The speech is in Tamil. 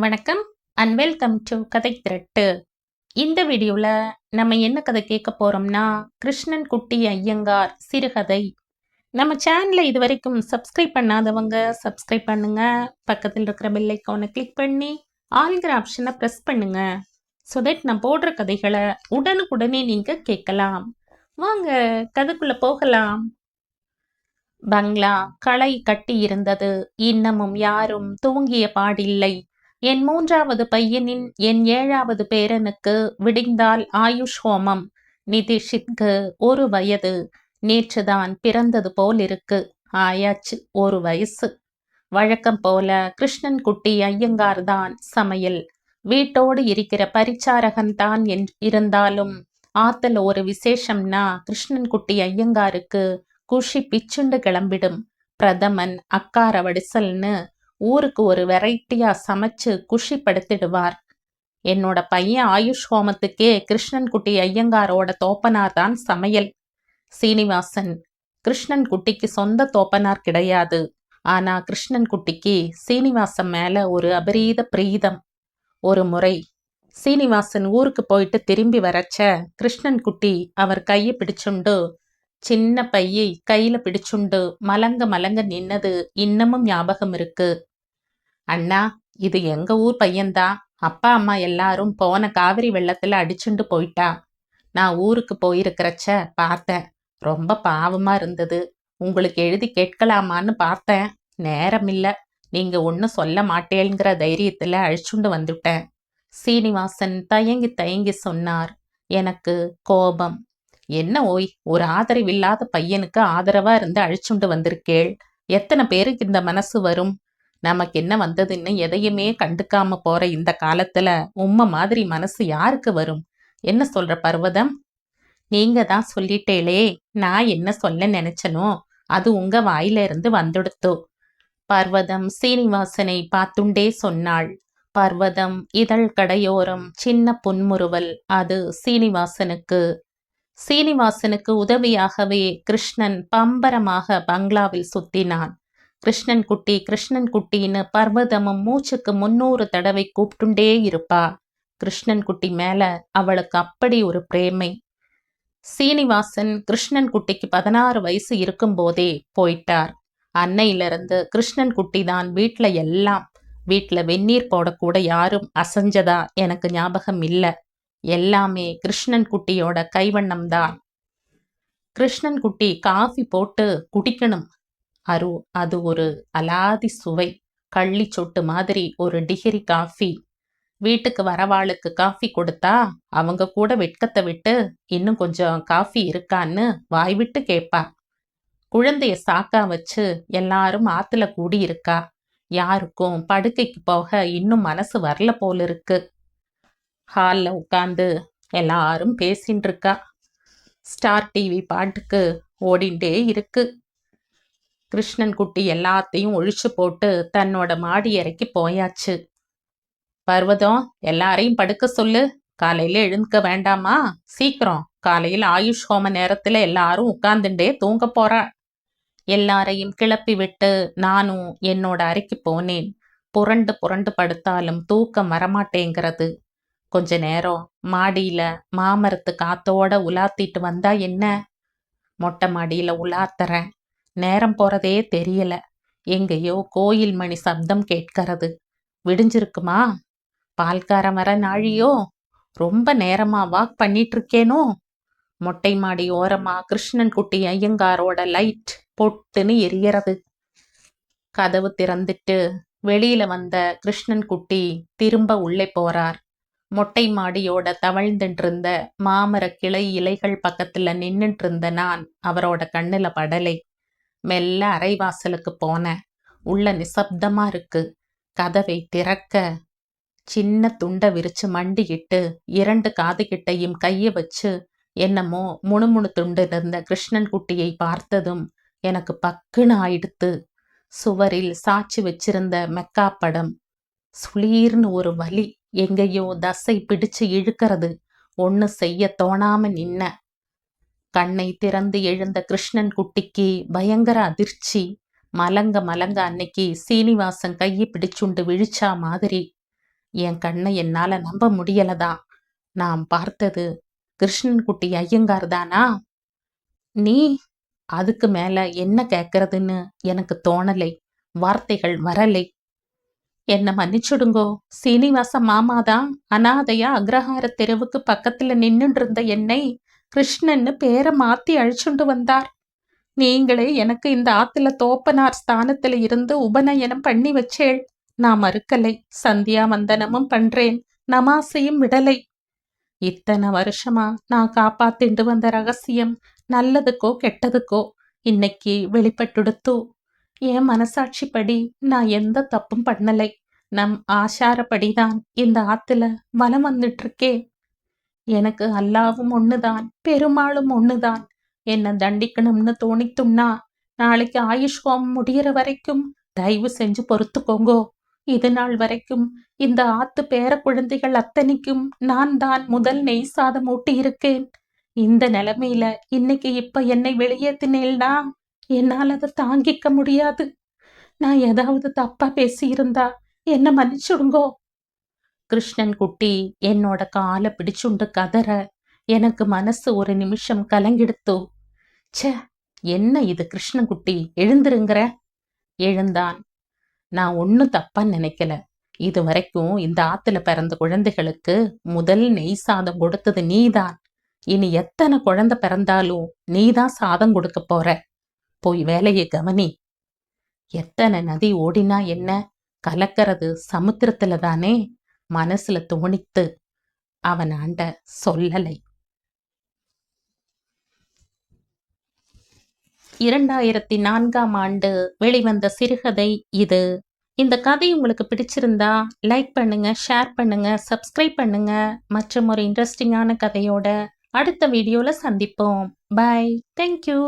வணக்கம் அண்ட் வெல்கம் டு கதை திரட்டு. இந்த வீடியோவில் நம்ம என்ன கதை கேட்க போகிறோம்னா, கிருஷ்ணன் குட்டி ஐயங்கார் சிறுகதை. நம்ம சேனலை இது வரைக்கும் சப்ஸ்கிரைப் பண்ணாதவங்க சப்ஸ்கிரைப் பண்ணுங்க. பக்கத்தில் இருக்கிற பெல் ஐக்கானை கிளிக் பண்ணி ஆல்கிற ஆப்ஷனை ப்ரெஸ் பண்ணுங்க. ஸோ தட் நான் போடுற கதைகளை உடனுக்குடனே நீங்கள் கேட்கலாம். வாங்க கதைக்குள்ளே போகலாம். பங்களா களை கட்டி இருந்தது. இன்னமும் யாரும் தூங்கிய பாடில்லை. என் 3வது பையனின் என் 7வது பேரனுக்கு விடிந்தால் ஆயுஷ் ஹோமம். நிதிஷிற்கு 1 வயது. நேற்றுதான் பிறந்தது போல் இருக்கு. ஆயாச்சு 1 வயசு. வழக்கம் போல கிருஷ்ணன் குட்டி ஐயங்கார் தான் சமையல். வீட்டோடு இருக்கிற பரிச்சாரகன் தான் இருந்தாலும் ஆத்துல ஒரு விசேஷம்னா கிருஷ்ணன் குட்டி ஐயங்காருக்கு குஷி பிச்சுண்டு கிளம்பிடும். பிரதமன் அக்கார வடிசல்னு ஊருக்கு ஒரு வெரைட்டியா சமைச்சு குஷிப்படுத்திடுவார். என்னோட பையன் ஆயுஷ் ஹோமத்துக்கே கிருஷ்ணன் குட்டி ஐயங்காரோட தோப்பனார் தான் சமையல். சீனிவாசன் கிருஷ்ணன் குட்டிக்கு சொந்த தோப்பனார் கிடையாது. ஆனா கிருஷ்ணன் குட்டிக்கு சீனிவாசன் மேல ஒரு அபரீத பிரீதம். ஒரு முறை சீனிவாசன் ஊருக்கு போயிட்டு திரும்பி வரச்ச கிருஷ்ணன் குட்டி அவர் கையை பிடிச்சுண்டு, சின்ன பையை கையில பிடிச்சுண்டு மலங்க மலங்க நின்னது இன்னமும் ஞாபகம் இருக்கு. அண்ணா, இது எங்க ஊர் பையன்தான். அப்பா அம்மா எல்லாரும் போன காவிரி வெள்ளத்துல அடிச்சுண்டு போயிட்டா. நான் ஊருக்கு போயிருக்கிறச்ச பார்த்தேன். ரொம்ப பாவமா இருந்தது. உங்களுக்கு எழுதி கேட்கலாமான்னு பார்த்தேன். நேரமில்ல. நீங்க ஒன்னும் சொல்ல மாட்டேங்கிற தைரியத்துல அழிச்சுண்டு வந்துட்டேன். சீனிவாசன் தயங்கி தயங்கி சொன்னார். எனக்கு கோபம். என்ன ஓய், ஒரு ஆதரவில்லாத பையனுக்கு ஆதரவா இருந்து அழிச்சுண்டு வந்திருக்கேள். எத்தனை பேருக்கு இந்த மனசு வரும்? நமக்கு என்ன வந்ததுன்னு எதையுமே கண்டுக்காம போற இந்த காலத்துல உம்மை மாதிரி மனசு யாருக்கு வரும்? என்ன சொல்ற பர்வதம்? நீங்க தான் சொல்லிட்டேளே, நான் என்ன சொல்ல நினைச்சனோ அது உங்க வாயில இருந்து வந்துடுத்தோ. பர்வதம் சீனிவாசனை பார்த்துண்டே சொன்னாள். பர்வதம் இதழ் கடையோரம் சின்ன புன்முறுவல். அது சீனிவாசனுக்கு உதவியாகவே கிருஷ்ணன் பம்பரமாக பங்களாவில் சுத்தினான். கிருஷ்ணன் குட்டின்னு பர்வதமும் மூச்சுக்கு 300 தடவை கூப்பிட்டுண்டே இருப்பா. கிருஷ்ணன் குட்டி மேல அவளுக்கு அப்படி ஒரு பிரேமை. சீனிவாசன் கிருஷ்ணன் குட்டிக்கு 16 வயசு இருக்கும் போதே போயிட்டார். அன்னையிலிருந்து கிருஷ்ணன் குட்டி தான் வீட்டுல வெந்நீர் போடக்கூட யாரும் அசைஞ்சதா எனக்கு ஞாபகம் இல்ல. எல்லாமே கிருஷ்ணன் குட்டியோட கைவண்ணம்தான். கிருஷ்ணன் குட்டி காஃபி போட்டு குடிக்கணும். அது ஒரு அலாதி சுவை. கள்ளி சொட்டு மாதிரி ஒரு டிகிரி காஃபி. வீட்டுக்கு வரவாளுக்கு காஃபி கொடுத்தா அவங்க கூட வெட்கத்தை விட்டு இன்னும் கொஞ்சம் காஃபி இருக்கான்னு வாய் விட்டு கேட்பா. குழந்தைய சாக்கா வச்சு எல்லாரும் ஆத்துல கூடி இருக்கா. யாருக்கும் படுக்கைக்கு போக இன்னும் மனசு வரல போல இருக்கு. ஹால்ல உட்காந்து எல்லாரும் பேசின்னு இருக்கா. ஸ்டார் டிவி பாட்டுக்கு ஓடிண்டே இருக்கு. கிருஷ்ணன் குட்டி எல்லாத்தையும் ஒழிச்சு போட்டு தன்னோட மாடி அறைக்கு போயாச்சு. பர்வதம், எல்லாரையும் படுக்க சொல்லு. காலையில எழுந்துக்க வேண்டாமா? சீக்கிரம். காலையில் ஆயுஷ் ஹோம நேரத்துல எல்லாரும் உட்கார்ந்துட்டே தூங்க போறா. எல்லாரையும் கிளப்பி விட்டு நானும் என்னோட அறைக்கு போனேன். புரண்டு புரண்டு படுத்தாலும் தூக்கம் வரமாட்டேங்கிறது. கொஞ்ச நேரம் மாடியில மாமரத்து காத்தோட உலாத்திட்டு வந்தா என்ன? மொட்டை மாடியில உலாத்துறேன். நேரம் போறதே தெரியல. எங்கேயோ கோயில் மணி சப்தம் கேட்கிறது. விடிஞ்சிருக்குமா? பால்காரன் வர நாழியோ? ரொம்ப நேரமா வாக் பண்ணிட்டு இருக்கேனோ? மொட்டை மாடி ஓரமா கிருஷ்ணன் குட்டி ஐயங்காரோட லைட் பொட்டுன்னு எரியறது. கதவு திறந்துட்டு வெளியில வந்த கிருஷ்ணன் குட்டி திரும்ப உள்ளே போறார். மொட்டை மாடியோட தவழ்ந்துட்டு இருந்த மாமர கிளை இலைகள் பக்கத்துல நின்னுட்டு இருந்த நான் அவரோட கண்ணுல படலை. மெல்ல அரைவாசலுக்கு போனேன். உள்ள நிசப்தமா இருக்கு. கதவை திறக்க சின்ன துண்டை விரிச்சு மண்டிக்கிட்டு 2 காதுகிட்டையும் கைய வச்சு என்னமோ முணுமுணு துண்டு இருந்த கிருஷ்ணன் குட்டியை பார்த்ததும் எனக்கு பக்குன்னு ஆயிடுத்து. சுவரில் சாட்சி வச்சிருந்த மெக்காப்படம். சுளீர்னு ஒரு வலி. எங்கேயோ தசை பிடிச்சு இழுக்கிறது. ஒன்னு செய்ய தோணாம நின்ன. கண்ணை திறந்து எழுந்த கிருஷ்ணன் குட்டிக்கு பயங்கர அதிர்ச்சி. மலங்க மலங்க அன்னைக்கு சீனிவாசன் கையை பிடிச்சுண்டு விழிச்சா மாதிரி. என் கண்ணை என்னால நம்ப முடியலதான். நான் பார்த்தது கிருஷ்ணன் குட்டி ஐயங்கார் தானா? நீ அதுக்கு மேல என்ன கேட்கறதுன்னு எனக்கு தோணலை. வார்த்தைகள் வரலை. என்ன மன்னிச்சுடுங்கோ. சீனிவாச மாமாதான் அனாதையா அக்ரஹார தெருவுக்கு பக்கத்துல நின்னுட்டு இருந்த என்னை கிருஷ்ணன்னு பேரை மாத்தி அழிச்சுண்டு வந்தார். நீங்களே எனக்கு இந்த ஆத்துல தோப்பனார் ஸ்தானத்துல இருந்து உபநயனம் பண்ணி வச்சேள். நான் மறுக்கலை. சந்தியா வந்தனமும் பண்றேன். நமாசையும் விடலை. இத்தனை வருஷமா நான் காப்பாத்திண்டு வந்த ரகசியம் நல்லதுக்கோ கெட்டதுக்கோ இன்னைக்கு வெளிப்பட்டுடுத்து. என் மனசாட்சிப்படி நான் எந்த தப்பும் பண்ணலை. நம் ஆசாரப்படிதான் இந்த ஆத்துல வலம் வந்துட்டு இருக்கேன். எனக்கு அல்லாவும் ஒண்ணுதான், பெருமாளும் ஒண்ணுதான். என்ன தண்டிக்கணும்னு தோணித்தும்னா நாளைக்கு ஆயுஷ் ஹோமம் முடிகிற வரைக்கும் தயவு செஞ்சு பொறுத்துக்கோங்கோ. இது நாள் வரைக்கும் இந்த ஆத்து பேர குழந்தைகள் அத்தனைக்கும் நான் தான் முதல் நெய் சாதம் ஊட்டி இருக்கேன். இந்த நிலைமையில இன்னைக்கு இப்ப என்னை வெளியேத்தினேல்னா என்னால் அதை தாங்கிக்க முடியாது. நான் ஏதாவது தப்பா பேசியிருந்தா என்ன மன்னிச்சுடுங்கோ. கிருஷ்ணன் குட்டி என்னோட காலை பிடிச்சுண்டு கதற எனக்கு மனசு ஒரு நிமிஷம் கலங்கிடுத்தோ. ச்சே, என்ன இது கிருஷ்ணன் குட்டி, எழுந்திருங்கிற. எழுந்தான். நான் ஒன்னும் தப்பா நினைக்கல. இது வரைக்கும் இந்த ஆத்துல பிறந்த குழந்தைகளுக்கு முதல் நெய் சாதம் கொடுத்தது நீதான். இனி எத்தனை குழந்தை பிறந்தாலும் நீதான் சாதம் கொடுக்க போற. போய் வேலையை கவனி. எத்தனை நதி ஓடினா என்ன, கலக்கிறது சமுத்திரத்துல தானே. மனசுல தோணித்து. அவன் ஆண்ட சொல்லலை. 2004ஆம் ஆண்டு வெளிவந்த சிறுகதை இது. இந்த கதை உங்களுக்கு பிடிச்சிருந்தா லைக் பண்ணுங்க, ஷேர் பண்ணுங்க, சப்ஸ்கிரைப் பண்ணுங்க. மற்றும் ஒரு இன்ட்ரெஸ்டிங்கான கதையோட அடுத்த வீடியோல சந்திப்போம். பை. தேங்க்யூ.